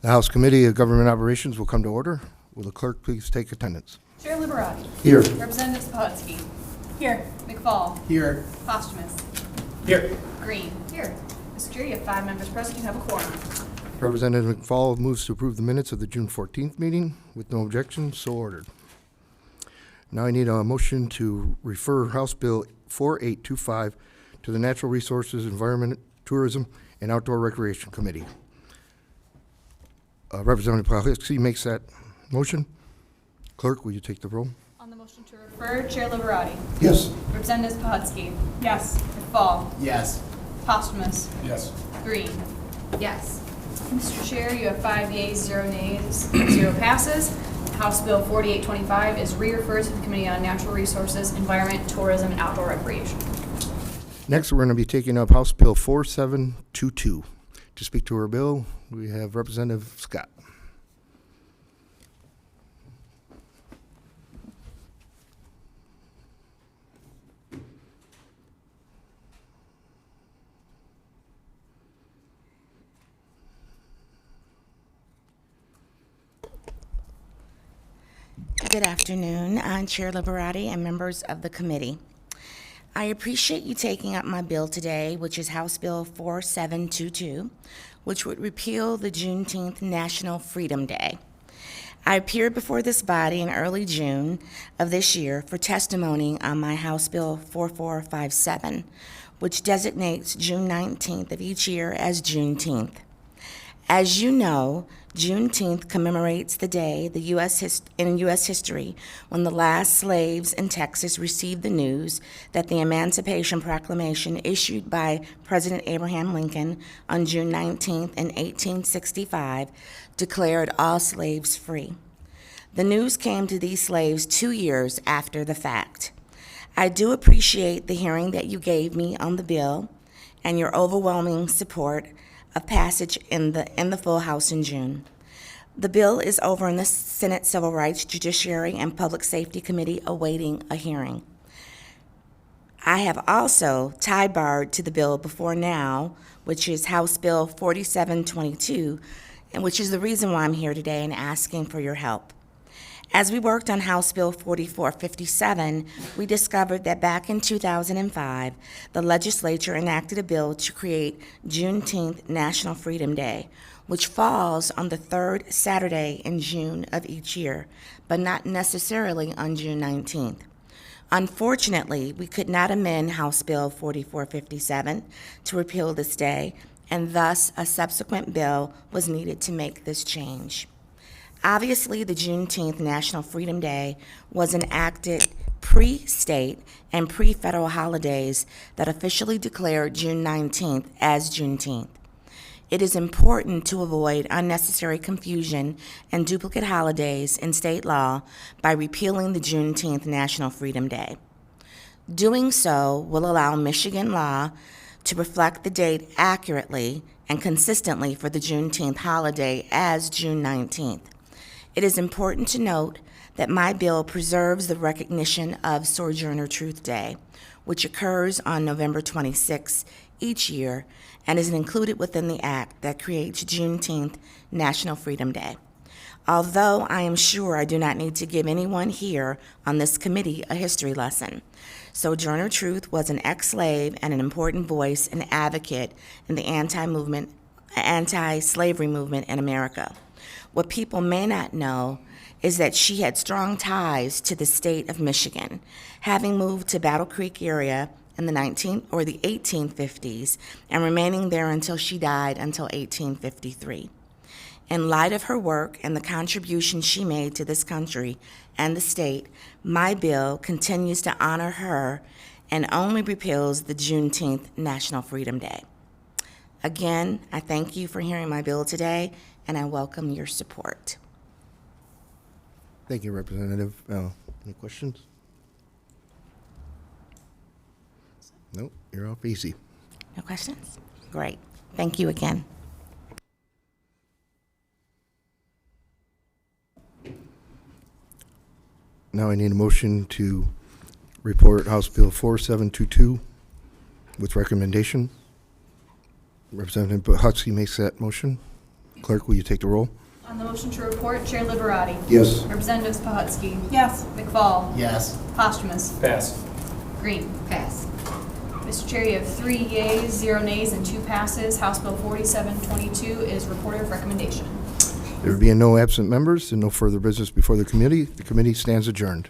The House Committee of Government Operations will come to order. Will the clerk please take attendance? Chair Liberati. Here. Representative Sahotsky. Here. McFall. Here. Posthumous. Here. Green. Here. Mr. Chair, you have 5 members present. You have a quorum. Representative McFall moves to approve the minutes of the June 14th meeting with no objection, so ordered. Now I need a motion to refer House Bill 4825 to the Natural Resources, Environment, Tourism, and Outdoor Recreation Committee. Representative Pawlicki makes that motion. Clerk, will you take the roll? On the motion to refer, Chair Liberati. Yes. Representative Sahotsky. Yes. McFall. Yes. Posthumous. Yes. Green. Yes. Mr. Chair, you have 5 yeas, 0 nays, 0 passes. House Bill 4825 is re-referred to the Committee on Natural Resources, Environment, Tourism, and Outdoor Recreation. Next, we're going to be taking up House Bill 4722. To speak to our bill, we have Representative Scott. Good afternoon. I'm Chair Liberati and members of the committee. I appreciate you taking up my bill today, which is House Bill 4722, which would repeal the Juneteenth National Freedom Day. I appeared before this body in early June of this year for testimony on my House Bill 4457, which designates June 19th of each year as Juneteenth. As you know, Juneteenth commemorates the day in U.S. history when the last slaves in Texas received the news that the Emancipation Proclamation issued by President Abraham Lincoln on June 19th in 1865 declared all slaves free. The news came to these slaves 2 years after the fact. I do appreciate the hearing that you gave me on the bill and your overwhelming support of passage in the full House in June. The bill is over in the Senate Civil Rights, Judiciary, and Public Safety Committee awaiting a hearing. I have also tie-barred to the bill before now, which is House Bill 4722, and which is the reason why I'm here today and asking for your help. As we worked on House Bill 4457, we discovered that back in 2005, the legislature enacted a bill to create Juneteenth National Freedom Day, which falls on the 3rd Saturday in June of each year, but not necessarily on June 19th. Unfortunately, we could not amend House Bill 4457 to repeal this day, and thus a subsequent bill was needed to make this change. Obviously, the Juneteenth National Freedom Day was enacted pre-state and pre-federal holidays that officially declared June 19th as Juneteenth. It is important to avoid unnecessary confusion and duplicate holidays in state law by repealing the Juneteenth National Freedom Day. Doing so will allow Michigan law to reflect the date accurately and consistently for the Juneteenth holiday as June 19th. It is important to note that my bill preserves the recognition of Sojourner Truth Day, which occurs on November 26 each year and is included within the act that creates Juneteenth National Freedom Day. Although I am sure I do not need to give anyone here on this committee a history lesson, Sojourner Truth was an ex-slave and an important voice and advocate in the anti-slavery movement in America. What people may not know is that she had strong ties to the state of Michigan, having moved to Battle Creek area in the 1850s and remaining there until she died until 1853. In light of her work and the contribution she made to this country and the state, my bill continues to honor her and only repeals the Juneteenth National Freedom Day. Again, I thank you for hearing my bill today, and I welcome your support. Thank you, Representative. Any questions? Nope, you're off easy. No questions? Great. Thank you again. Now I need a motion to report House Bill 4722 with recommendation. Representative Pawlicki makes that motion. Clerk, will you take the roll? On the motion to report, Chair Liberati. Yes. Representatives Pohutsky. Yes. McFall. Yes. Posthumous. Pass. Green. Pass. Mr. Chair, you have 3 yeas, 0 nays, and 2 passes. House Bill 4722 is reported for recommendation. There being no absent members and no further business before the committee stands adjourned.